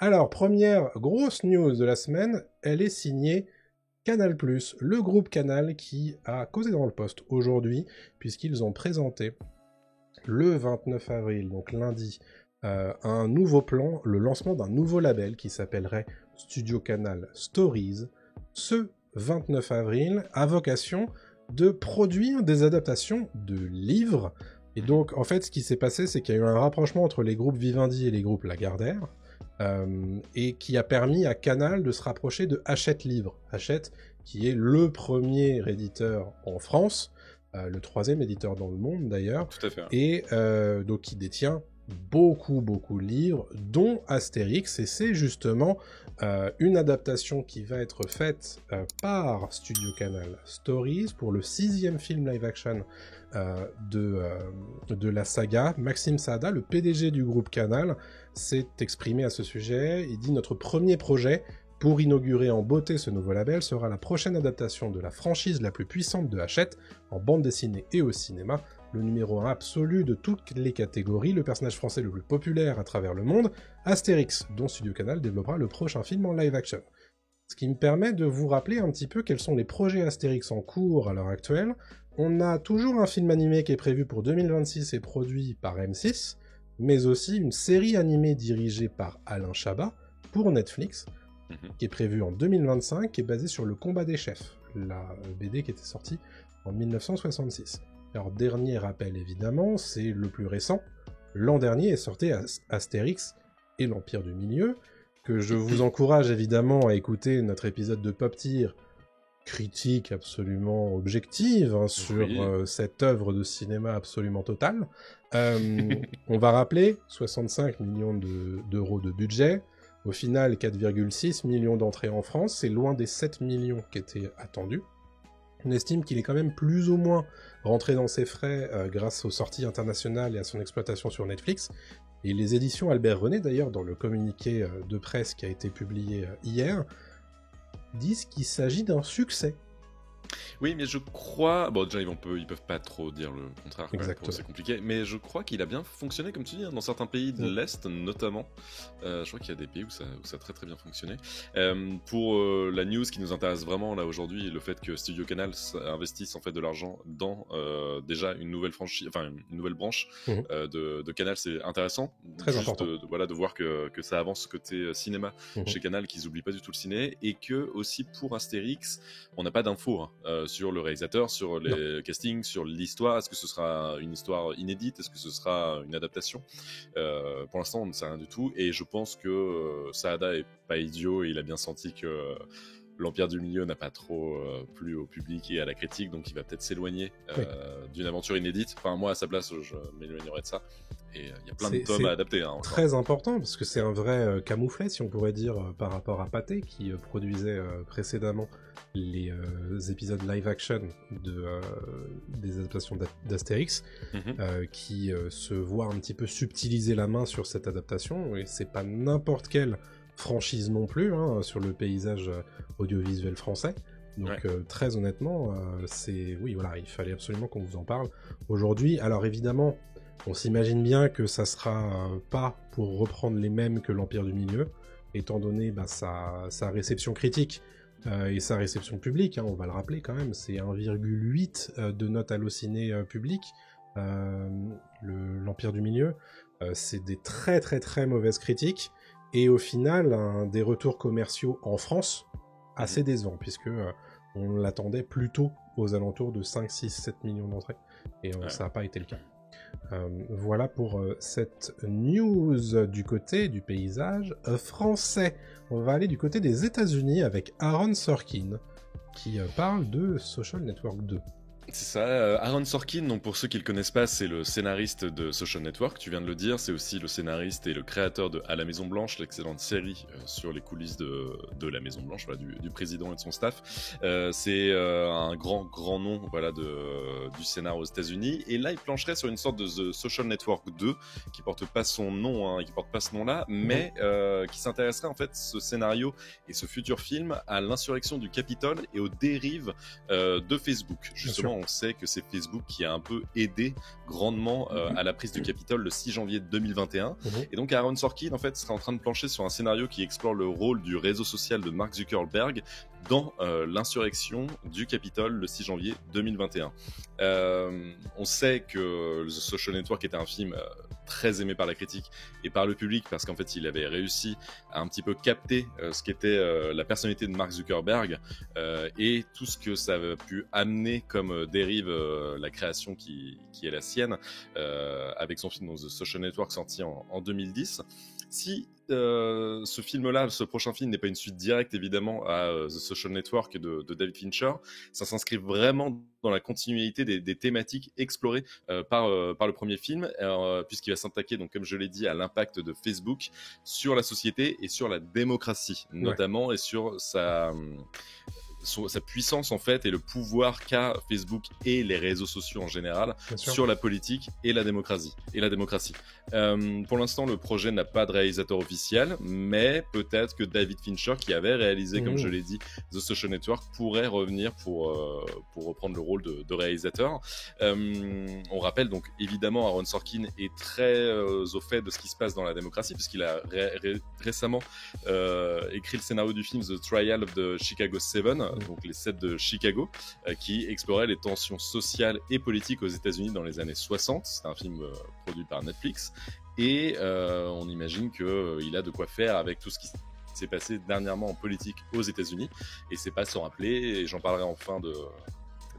Alors, première grosse news de la semaine, elle est signée Canal+, le groupe Canal qui a causé dans le poste aujourd'hui, puisqu'ils ont présenté le 29 avril, donc lundi, un nouveau plan, le lancement d'un nouveau label qui s'appellerait Studio Canal Stories. Ce 29 avril a vocation de produire des adaptations de livres. Et donc, en fait, ce qui s'est passé, c'est qu'il y a eu un rapprochement entre les groupes Vivendi et les groupes Lagardère, et qui a permis à Canal de se rapprocher de Hachette Livre. Hachette, qui est le premier éditeur en France, le troisième éditeur dans le monde d'ailleurs, Tout à fait. et donc qui détient beaucoup de livres, dont Astérix, et c'est justement une adaptation qui va être faite par Studio Canal Stories pour le 6e film live-action de la saga. Maxime Saada, le PDG du groupe Canal, s'est exprimé à ce sujet. Il dit « Notre premier projet pour inaugurer en beauté ce nouveau label sera la prochaine adaptation de la franchise la plus puissante de Hachette, en bande dessinée et au cinéma, le numéro 1 absolu de toutes les catégories, le personnage français le plus populaire à travers le monde, Astérix, dont Studio Canal développera le prochain film en live-action. » Ce qui me permet de vous rappeler un petit peu quels sont les projets Astérix en cours à l'heure actuelle. On a toujours un film animé qui est prévu pour 2026 et produit par M6, mais aussi une série animée dirigée par Alain Chabat pour Netflix, qui est prévue en 2025, qui est basée sur le combat des chefs, la BD qui était sortie en 1966. Alors, dernier rappel évidemment, c'est le plus récent. L'an dernier est sorti Astérix et l'Empire du Milieu, que je vous encourage évidemment à écouter notre épisode de Pop Tier, critique absolument objective sur cette œuvre de cinéma absolument totale. On va rappeler 65 millions d'euros de budget, au final 4,6 millions d'entrées en France, c'est loin des 7 millions qui étaient attendus. On estime qu'il est quand même plus ou moins rentré dans ses frais grâce aux sorties internationales et à son exploitation sur Netflix. Et les éditions Albert René, d'ailleurs, dans le communiqué de presse qui a été publié hier, disent qu'il s'agit d'un succès. Oui, mais je crois... Bon, déjà, ils peuvent pas trop dire le contraire, Exactement. c'est compliqué. Mais je crois qu'il a bien fonctionné, comme tu dis, dans certains pays de l'Est, notamment. Je crois qu'il y a des pays où ça a très très bien fonctionné. Pour la news qui nous intéresse vraiment, là, aujourd'hui, le fait que Studio Canal investisse, en fait, de l'argent dans, déjà, une nouvelle franchise, enfin, une nouvelle branche de Canal, c'est intéressant. Très important. De voir que ça avance côté cinéma chez Canal, qu'ils oublient pas du tout le ciné, et que, aussi, pour Astérix, on n'a pas d'infos, sur le réalisateur, sur les castings, sur l'histoire. Est-ce que ce sera une histoire inédite? Est-ce que ce sera une adaptation? Pour l'instant, on ne sait rien du tout. Et je pense que Saada est pas idiot et il a bien senti que l'Empire du Milieu n'a pas trop plu au public et à la critique, donc il va peut-être s'éloigner d'une aventure inédite. Enfin, moi, à sa place, je m'éloignerais de ça. Et il y a plein de tomes à adapter. Très important, parce que c'est un vrai camouflet, si on pourrait dire, par rapport à Pathé, qui produisait précédemment les épisodes live-action des adaptations d'Astérix, qui se voit un petit peu subtiliser la main sur cette adaptation, et c'est pas n'importe quelle franchise non plus, sur le paysage audiovisuel français. Donc très honnêtement, il fallait absolument qu'on vous en parle aujourd'hui. Alors évidemment, on s'imagine bien que ça sera pas pour reprendre les mêmes que l'Empire du Milieu, étant donné sa réception critique et sa réception publique, on va le rappeler quand même, c'est 1,8 de note hallucinée publique, l'Empire du Milieu, c'est des très très très mauvaises critiques, et au final, des retours commerciaux en France assez décevants, puisque on l'attendait plutôt aux alentours de 5, 6, 7 millions d'entrées, et ça n'a pas été le cas. Voilà pour cette news du côté du paysage français. On va aller du côté des États-Unis avec Aaron Sorkin qui parle de Social Network 2. C'est ça, Aaron Sorkin, donc pour ceux qui ne le connaissent pas, c'est le scénariste de Social Network, tu viens de le dire, c'est aussi le scénariste et le créateur de À la Maison Blanche, l'excellente série sur les coulisses de la Maison Blanche, voilà, du président et de son staff. C'est un grand nom, voilà, du scénar aux États-Unis, et là il plancherait sur une sorte de The Social Network 2 qui porte pas son nom, qui porte pas ce nom-là, mais qui s'intéresserait en fait, ce scénario et ce futur film, à l'insurrection du Capitole et aux dérives de Facebook, justement. on sait que c'est Facebook qui a un peu aidé grandement à la prise du Capitole le 6 janvier 2021. Et donc Aaron Sorkin en fait sera en train de plancher sur un scénario qui explore le rôle du réseau social de Mark Zuckerberg dans l'insurrection du Capitole le 6 janvier 2021. On sait que The Social Network était un film très aimé par la critique et par le public parce qu'en fait il avait réussi à un petit peu capter ce qu'était la personnalité de Mark Zuckerberg et tout ce que ça a pu amener comme dérive la création qui est la sienne avec son film The Social Network sorti en 2010. Si ce film-là, ce prochain film n'est pas une suite directe évidemment à The Social Network de David Fincher, ça s'inscrit vraiment dans la continuité des thématiques explorées par le premier film, puisqu'il va s'attaquer, donc comme je l'ai dit, à l'impact de Facebook sur la société et sur la démocratie notamment, et sur sa puissance en fait et le pouvoir qu'a Facebook et les réseaux sociaux en général sur la politique et la démocratie. Pour l'instant, le projet n'a pas de réalisateur officiel, mais peut-être que David Fincher, qui avait réalisé, comme je l'ai dit, The Social Network, pourrait revenir pour reprendre le rôle de réalisateur. On rappelle donc évidemment Aaron Sorkin est très au fait de ce qui se passe dans la démocratie, puisqu'il a récemment écrit le scénario du film The Trial of the Chicago 7, donc les 7 de Chicago, qui explorait les tensions sociales et politiques aux États-Unis dans les années 60. C'est un film produit par Netflix et on imagine qu'il a de quoi faire avec tout ce qui s'est passé dernièrement en politique aux États-Unis, et c'est pas sans rappeler, et j'en parlerai en fin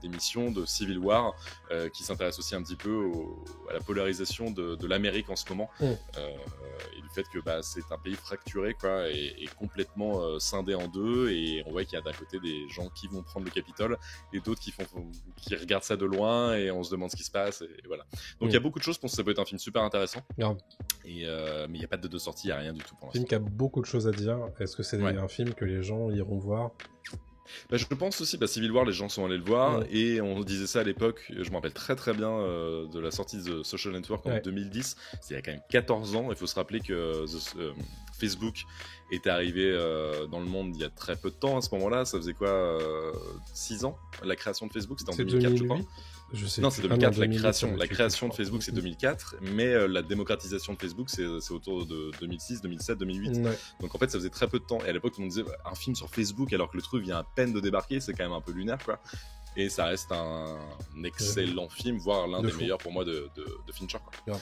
d'émission, de Civil War, qui s'intéresse aussi un petit peu à la polarisation de l'Amérique en ce moment, et du fait que c'est un pays fracturé quoi, et complètement scindé en deux, et on voit qu'il y a d'un côté des gens qui vont prendre le Capitole et d'autres qui regardent ça de loin, et on se demande ce qui se passe, et voilà. Donc il y a beaucoup de choses, je pense que ça peut être un film super intéressant, mais il n'y a pas de date de sortie, il n'y a rien du tout pour l'instant. Un film qui a beaucoup de choses à dire. Est-ce que c'est un film que les gens iront voir ? Je pense aussi, Civil War, les gens sont allés le voir, et on disait ça à l'époque, je me rappelle très très bien de la sortie de Social Network en 2010, c'était il y a quand même 14 ans, il faut se rappeler que Facebook est arrivé dans le monde il y a très peu de temps à ce moment-là, ça faisait quoi 6 ans, la création de Facebook, c'était en 2004 je crois. Non, c'est 2004, la création de Facebook c'est 2004, mais la démocratisation de Facebook c'est autour de 2006, 2007, 2008. Donc en fait ça faisait très peu de temps, et à l'époque tout le monde disait un film sur Facebook alors que le truc vient à peine de débarquer, c'est quand même un peu lunaire quoi. Et ça reste un excellent film, voire l'un des meilleurs pour moi de Fincher quoi.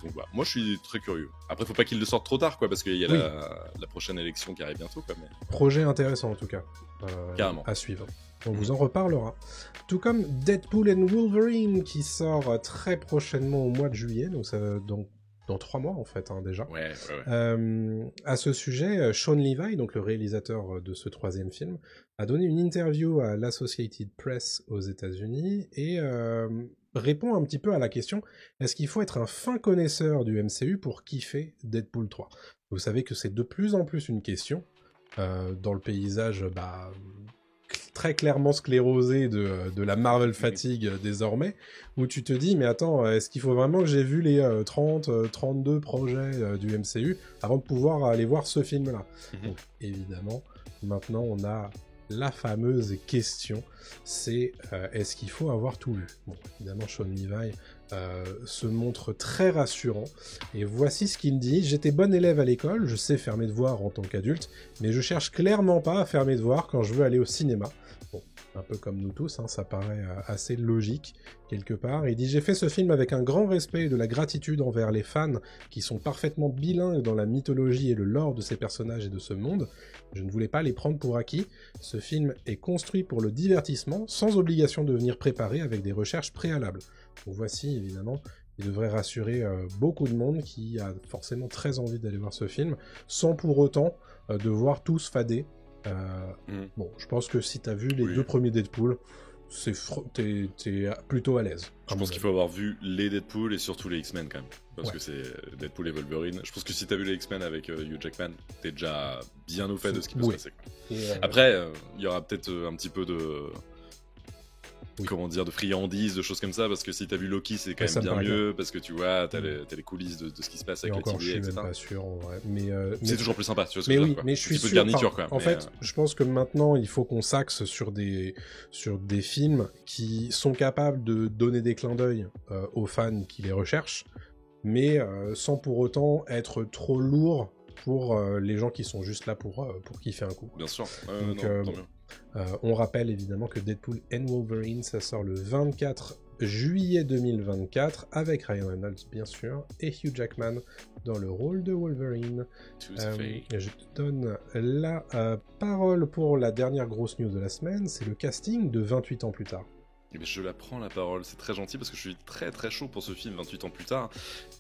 Donc voilà, moi je suis très curieux. Après faut pas qu'il le sorte trop tard quoi, parce qu'il y a la prochaine élection qui arrive bientôt quoi, mais... Projet intéressant en tout cas, carrément à suivre. On vous en reparlera. Tout comme Deadpool and Wolverine qui sort très prochainement au mois de juillet, donc ça dans 3 mois en fait déjà. À ce sujet, Sean Levy, donc le réalisateur de ce 3e film, a donné une interview à l'Associated Press aux États-Unis et répond un petit peu à la question: est-ce qu'il faut être un fin connaisseur du MCU pour kiffer Deadpool 3 ? Vous savez que c'est de plus en plus une question dans le paysage très clairement sclérosé de la Marvel fatigue désormais, où tu te dis mais attends, est-ce qu'il faut vraiment que j'ai vu les 32 projets du MCU avant de pouvoir aller voir ce film-là ? Donc évidemment, maintenant on a la fameuse question, c'est est-ce qu'il faut avoir tout vu ? Bon, évidemment Sean Levy se montre très rassurant, et voici ce qu'il dit: j'étais bon élève à l'école, je sais faire mes devoirs en tant qu'adulte, mais je cherche clairement pas à faire mes devoirs quand je veux aller au cinéma. Bon, un peu comme nous tous, ça paraît assez logique quelque part. Il dit: j'ai fait ce film avec un grand respect et de la gratitude envers les fans qui sont parfaitement bilingues dans la mythologie et le lore de ces personnages et de ce monde. Je ne voulais pas les prendre pour acquis. Ce film est construit pour le divertissement, sans obligation de venir préparer avec des recherches préalables. Donc voici, évidemment, il devrait rassurer beaucoup de monde qui a forcément très envie d'aller voir ce film, sans pour autant devoir tous fader. Bon, je pense que si t'as vu les 2 premiers Deadpool, t'es plutôt à l'aise. Je pense qu'il faut avoir vu les Deadpool et surtout les X-Men quand même, parce que c'est Deadpool et Wolverine. Je pense que si t'as vu les X-Men avec Hugh Jackman, t'es déjà bien au fait de ce qui peut se passer. Après, il y aura peut-être un petit peu de comment dire, de friandises, de choses comme ça, parce que si t'as vu Loki, c'est quand même bien mieux, parce que tu vois, t'as les coulisses de ce qui se passe avec le TV, etc. Je suis même pas sûr, en vrai. C'est toujours plus sympa, tu vois ce que je veux dire, quoi. Mais je suis sûr. Garniture, quoi. En fait, je pense que maintenant, il faut qu'on s'axe sur des films qui sont capables de donner des clins d'œil aux fans qui les recherchent, mais sans pour autant être trop lourd pour les gens qui sont juste là pour kiffer un coup. Bien sûr. Donc, on rappelle évidemment que Deadpool & Wolverine, ça sort le 24 juillet 2024 avec Ryan Reynolds bien sûr et Hugh Jackman dans le rôle de Wolverine. Je te donne la parole pour la dernière grosse news de la semaine, c'est le casting de 28 ans plus tard. Je la prends la parole, c'est très gentil parce que je suis très très chaud pour ce film 28 ans plus tard,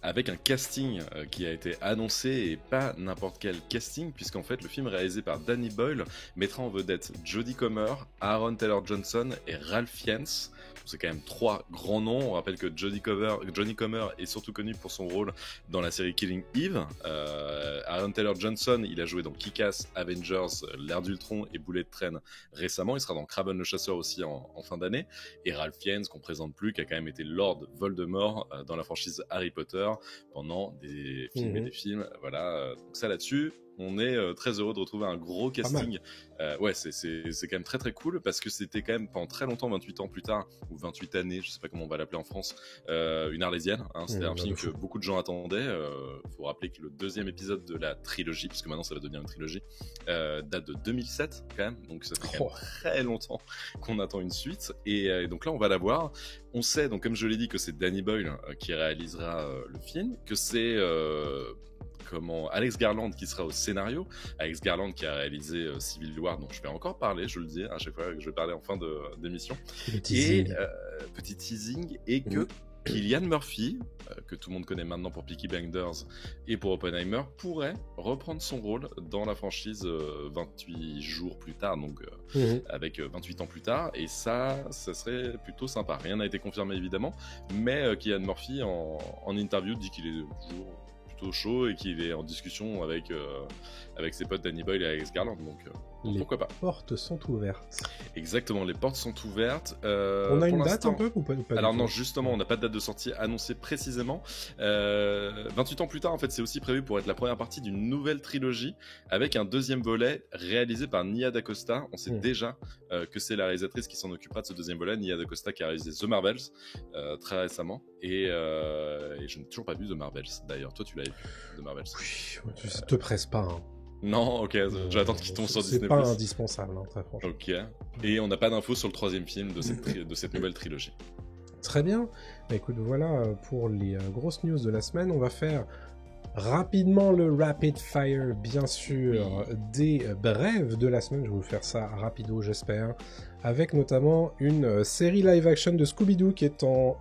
avec un casting qui a été annoncé et pas n'importe quel casting, puisqu'en fait le film réalisé par Danny Boyle mettra en vedette Jodie Comer, Aaron Taylor-Johnson et Ralph Fiennes. C'est quand même 3 grands noms. On rappelle que Johnny Comer est surtout connu pour son rôle dans la série Killing Eve. Aaron Taylor-Johnson, il a joué dans Kick-Ass, Avengers, l'ère d'Ultron et Bullet Train récemment. Il sera dans Kraven le Chasseur aussi en fin d'année. Et Ralph Fiennes, qu'on présente plus, qui a quand même été Lord Voldemort dans la franchise Harry Potter pendant des films et des films. Voilà, donc ça là-dessus. On est très heureux de retrouver un gros casting. Ouais, c'est quand même très très cool parce que c'était quand même pendant très longtemps, 28 ans plus tard, ou 28 années, je sais pas comment on va l'appeler en France, une Arlésienne. Hein, c'était un film que beaucoup de gens attendaient. Faut rappeler que le 2e épisode de la trilogie, puisque maintenant ça va devenir une trilogie, date de 2007 quand même. Donc ça fait quand même très longtemps qu'on attend une suite. Et donc là, on va la voir. On sait, donc comme je l'ai dit, que c'est Danny Boyle qui réalisera le film, que c'est... Alex Garland qui sera au scénario. Alex Garland qui a réalisé Civil War, dont je vais encore parler, je le dis à chaque fois que je vais parler en fin d'émission. Petit teasing, et que Cillian Murphy, que tout le monde connaît maintenant pour Peaky Blinders et pour Oppenheimer, pourrait reprendre son rôle dans la franchise 28 jours plus tard, donc avec 28 ans plus tard, et ça serait plutôt sympa. Rien n'a été confirmé évidemment, mais Cillian Murphy en interview dit qu'il est toujours chaud et qu'il est en discussion avec ses potes Danny Boyle et Alex Garland, donc pourquoi pas. Les portes sont ouvertes. Exactement, les portes sont ouvertes. On a une date un peu ou pas Alors non, justement, on n'a pas de date de sortie annoncée précisément. 28 ans plus tard, en fait, c'est aussi prévu pour être la première partie d'une nouvelle trilogie avec un 2e volet réalisé par Nia DaCosta. On sait déjà que c'est la réalisatrice qui s'en occupera de ce 2e volet, Nia DaCosta, qui a réalisé The Marvels très récemment, et je n'ai toujours pas vu The Marvels. D'ailleurs, toi tu l'avais vu, The Marvels. Oui, tu te presses pas, hein. Non, ok, j'attends qu'il tombe sur Disney+. C'est pas indispensable, hein, très franchement. Ok, et on n'a pas d'infos sur le 3e film de cette nouvelle trilogie. Très bien. Écoute, voilà pour les grosses news de la semaine. On va faire rapidement le rapid fire, bien sûr, des brèves de la semaine. Je vais vous faire ça rapido, j'espère, avec notamment une série live action de Scooby-Doo qui est en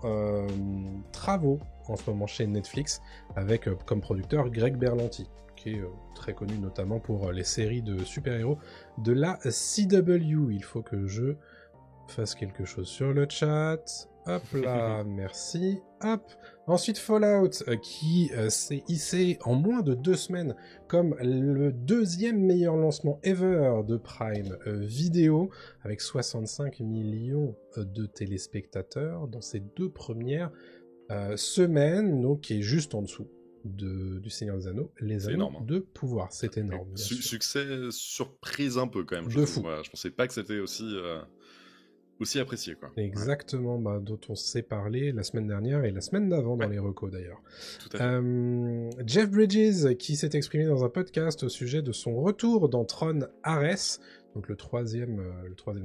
travaux en ce moment chez Netflix, avec comme producteur Greg Berlanti, qui est très connu notamment pour les séries de super-héros de la CW. Il faut que je fasse quelque chose sur le chat. Hop là, merci. Hop. Ensuite, Fallout, qui s'est hissé en moins de 2 semaines comme le 2e meilleur lancement ever de Prime Video, avec 65 millions de téléspectateurs dans ses 2 premières semaines, donc qui est juste en dessous du Seigneur des Anneaux, les Anneaux de pouvoir. C'est énorme. Succès surprise un peu quand même. De fou. Voilà, je pensais pas que c'était aussi apprécié, quoi. Exactement, dont on s'est parlé la semaine dernière et la semaine d'avant dans les recos d'ailleurs. Tout à fait. Jeff Bridges qui s'est exprimé dans un podcast au sujet de son retour dans Tron Ares, donc le troisième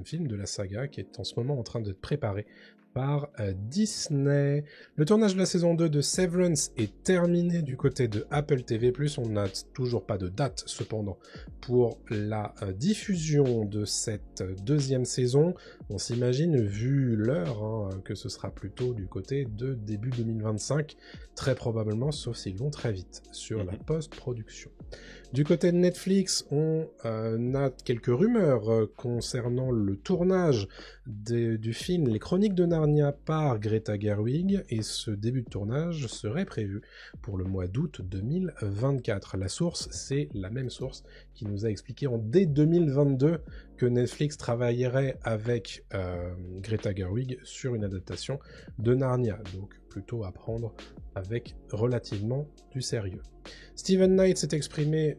film de la saga qui est en ce moment en train d'être préparé par Disney. Le tournage de la saison 2 de Severance est terminé du côté de Apple TV+. On n'a toujours pas de date cependant pour la diffusion de cette 2e saison. On s'imagine, vu l'heure, que ce sera plutôt du côté de début 2025, très probablement, sauf s'ils vont très vite sur la post-production. Du côté de Netflix, on a quelques rumeurs concernant le tournage du film Les Chroniques de Narnia Narnia par Greta Gerwig et ce début de tournage serait prévu pour le mois d'août 2024. La source, c'est la même source qui nous a expliqué dès 2022 que Netflix travaillerait avec Greta Gerwig sur une adaptation de Narnia, donc plutôt à prendre avec relativement du sérieux. Steven Knight s'est exprimé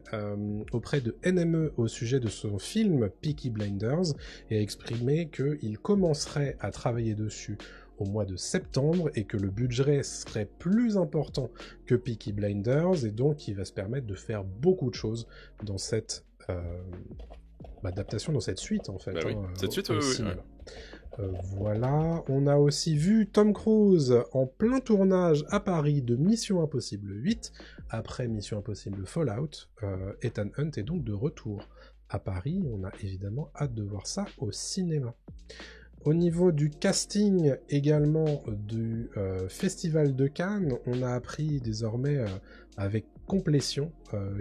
auprès de NME au sujet de son film Peaky Blinders et a exprimé qu'il commencerait à travailler dessus au mois de septembre et que le budget serait plus important que Peaky Blinders et donc il va se permettre de faire beaucoup de choses dans cette adaptation, dans cette suite en fait. Bah oui. Cette suite, oui. Voilà, on a aussi vu Tom Cruise en plein tournage à Paris de Mission Impossible 8, après Mission Impossible Fallout. Ethan Hunt est donc de retour à Paris, on a évidemment hâte de voir ça au cinéma. Au niveau du casting également du Festival de Cannes, on a appris désormais avec complétion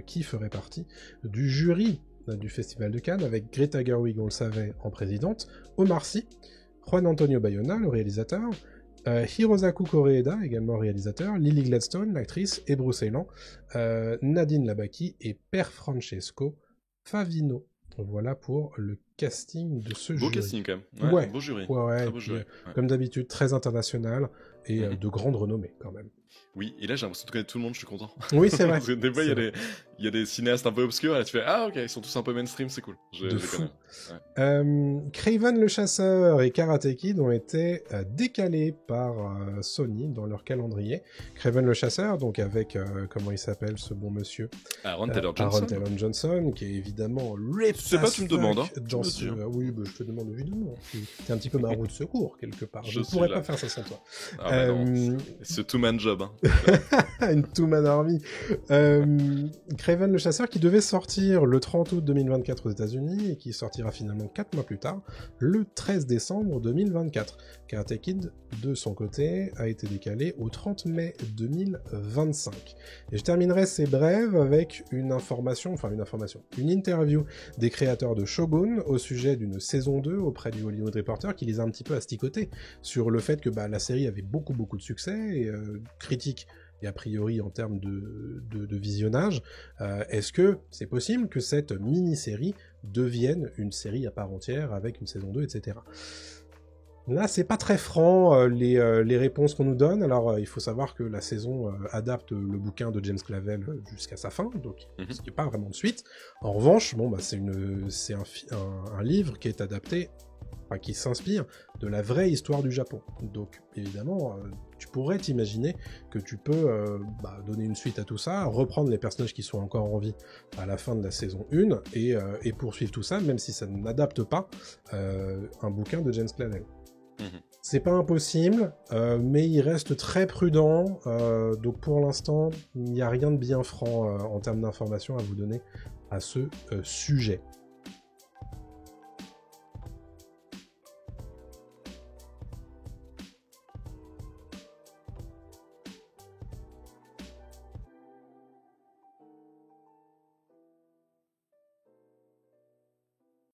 qui ferait partie du jury du Festival de Cannes, avec Greta Gerwig, on le savait, en présidente, Omar Sy, Juan Antonio Bayona, le réalisateur, Hirosaku Koreeda, également réalisateur, Lily Gladstone, l'actrice, et Bruce Eylan, Nadine Labaki et Per Francesco Favino. Voilà pour le casting de ce jury. Beau casting quand même. Ouais. Beau jury. Très beau jury. Comme d'habitude, très international et de grande renommée quand même. Oui, et là j'ai l'impression de connaître tout le monde, je suis content. Oui, c'est vrai. Parce que des fois, il y a des cinéastes un peu obscurs, et là tu fais ah ok, ils sont tous un peu mainstream, c'est cool. Je fou. Kraven le chasseur et Karate Kid ont été décalés par Sony dans leur calendrier. Kraven le chasseur, donc avec, comment il s'appelle ce bon monsieur, Aaron Taylor Johnson, qui est évidemment ripped. C'est pas tu me demandes, hein. Oui, je te demande évidemment. T'es un petit peu ma roue de secours, quelque part. Je ne pourrais pas faire ça sans toi. Ce two-man job, hein. Une two-man army. Kraven le chasseur qui devait sortir le 30 août 2024 aux États-Unis et qui sortira finalement 4 mois plus tard, le 13 décembre 2024. Karate Kid, de son côté, a été décalé au 30 mai 2025. Et je terminerai ces brèves avec une interview des créateurs de Shogun au sujet d'une saison 2 auprès du Hollywood Reporter qui les a un petit peu asticotés sur le fait que la série avait beaucoup de succès et critique et a priori en termes de visionnage, est-ce que c'est possible que cette mini-série devienne une série à part entière avec une saison 2, etc. Là, c'est pas très franc les réponses qu'on nous donne. Alors, il faut savoir que la saison adapte le bouquin de James Clavell jusqu'à sa fin, donc il n'y a pas vraiment de suite. En revanche, c'est un livre qui est adapté, qui s'inspire de la vraie histoire du Japon. Donc, évidemment, tu pourrais t'imaginer que tu peux donner une suite à tout ça, reprendre les personnages qui sont encore en vie à la fin de la saison 1 et poursuivre tout ça, même si ça n'adapte pas un bouquin de James Clavell. C'est pas impossible, mais il reste très prudent, donc pour l'instant, il n'y a rien de bien franc en termes d'informations à vous donner à ce sujet.